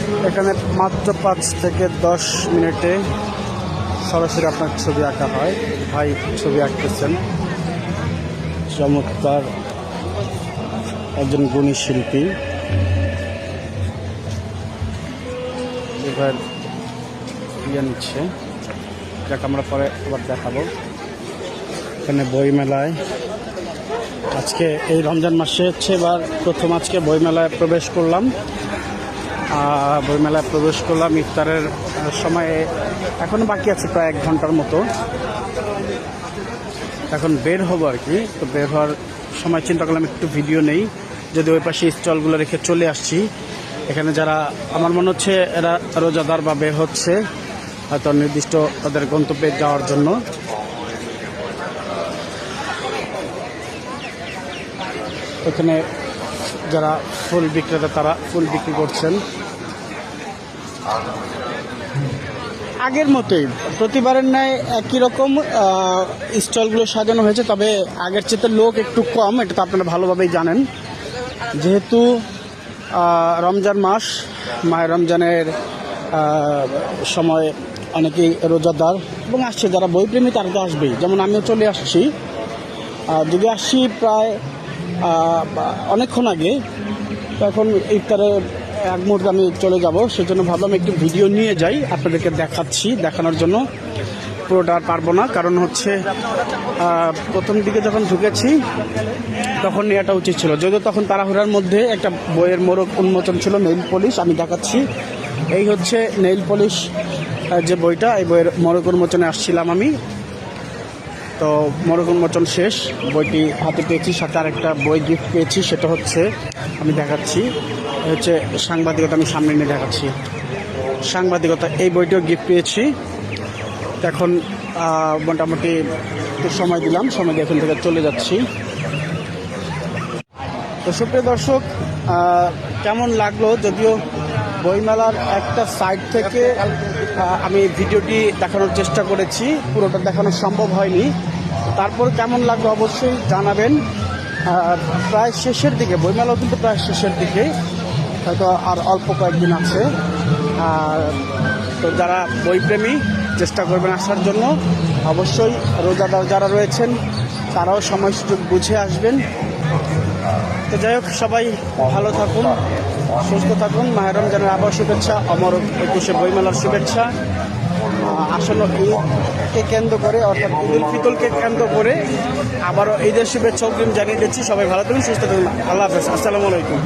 এখানে মাত্র 5 থেকে 10 মিনিটে সরাসরি আপনার ছবি আঁকা হয়। ভাই ছবি আঁকতেছেন, চমৎকার একজন গুণী শিল্পী। এবার ইয়ে নিচ্ছে, যাকে আমরা পরে আবার দেখাবো। এখানে বইমেলায় আজকে এই রমজান মাসে হচ্ছে এবার প্রথম আজকে বইমেলায় প্রবেশ করলাম। ইফতারের সময়ে এখনো বাকি আছে প্রায় 1 ঘন্টার মতো। এখন বের হবো আর কি। তো বের হওয়ার সময় চিন্তা করলাম একটু ভিডিও নেই, যদি ওই পাশে স্টলগুলো রেখে চলে আসছি। এখানে যারা আমার মনে হচ্ছে এরা রোজাদার বা বের হচ্ছে হয়তো নির্দিষ্ট তাদের গন্তব্যে যাওয়ার জন্য। এখানে যারা ফুল বিক্রেতা তারা ফুল বিক্রি করছেন আগের মতোই, প্রতিবারের ন্যায় একই রকম স্টলগুলো সাজানো হয়েছে। তবে আগের চেয়ে লোক একটু কম, এটা তো আপনারা ভালোভাবেই জানেন। যেহেতু রমজান মাস, মাহে রমজানের সময় অনেকেই রোজাদার এবং আসছে, যারা বইপ্রেমী তারা তো আসবেই। যেমন আমিও চলে আসছি, যদি আসছি প্রায় অনেকক্ষণ আগে। তো এখন ইফতারে এক মুহূর্তে আমি চলে যাব, সেজন্য ভাবলাম একটু ভিডিও নিয়ে যাই, আপনাদেরকে দেখানোর জন্য। পুরোটা আর পারবো না, কারণ হচ্ছে প্রথম দিকে যখন ঢুকেছি তখন নেওয়াটা উচিত ছিল, যদিও তখন তাড়াহুড়ার মধ্যে একটা বইয়ের মোড়ক উন্মোচন ছিল, নেইল পলিশ। আমি দেখাচ্ছি, এই হচ্ছে নেইল পলিশ যে বইটা, এই বইয়ের মোড়ক উন্মোচনে আসছিলাম আমি। তো মোড়ক উন্মোচন শেষ, বইটি হাতে পেয়েছি, সাথে আরেকটা বই গিফট পেয়েছি। সেটা হচ্ছে আমি দেখাচ্ছি, হচ্ছে সাংবাদিকতা। আমি সামনে নিয়ে দেখাচ্ছি সাংবাদিকতা, এই বইটিও গিফট পেয়েছি। এখন মোটামুটি একটু সময় দিলাম, সময় দিয়ে এখন থেকে চলে যাচ্ছি। তো সুপ্রিয় দর্শক, কেমন লাগলো, যদিও বইমেলার একটা সাইড থেকে আমি ভিডিওটি দেখানোর চেষ্টা করেছি, পুরোটা দেখানো সম্ভব হয়নি। তারপর কেমন লাগলো অবশ্যই জানাবেন। প্রায় শেষের দিকে, বইমেলাও কিন্তু প্রায় শেষের দিকে, হয়তো আর অল্প কয়েকদিন আছে। তো যারা বইপ্রেমী চেষ্টা করবেন আসার জন্য। অবশ্যই রোজাদার যারা রয়েছেন তারাও সময় সুযোগ বুঝে আসবেন। তো যাই হোক, সবাই ভালো থাকুন, সুস্থ থাকুন। মাহে রমজানের আবার শুভেচ্ছা, অমর 21শে বইমেলার শুভেচ্ছা। আসন্ন ঈদকে কেন্দ্র করে, অর্থাৎ ঈদ উল ফিতরকে কেন্দ্র করে আবারও ঈদের শুভেচ্ছা অগ্রিম জানিয়ে দিচ্ছি। সবাই ভালো থাকুন, সুস্থ থাকুন। আল্লাহ হাফেজ, আসসালামু আলাইকুম।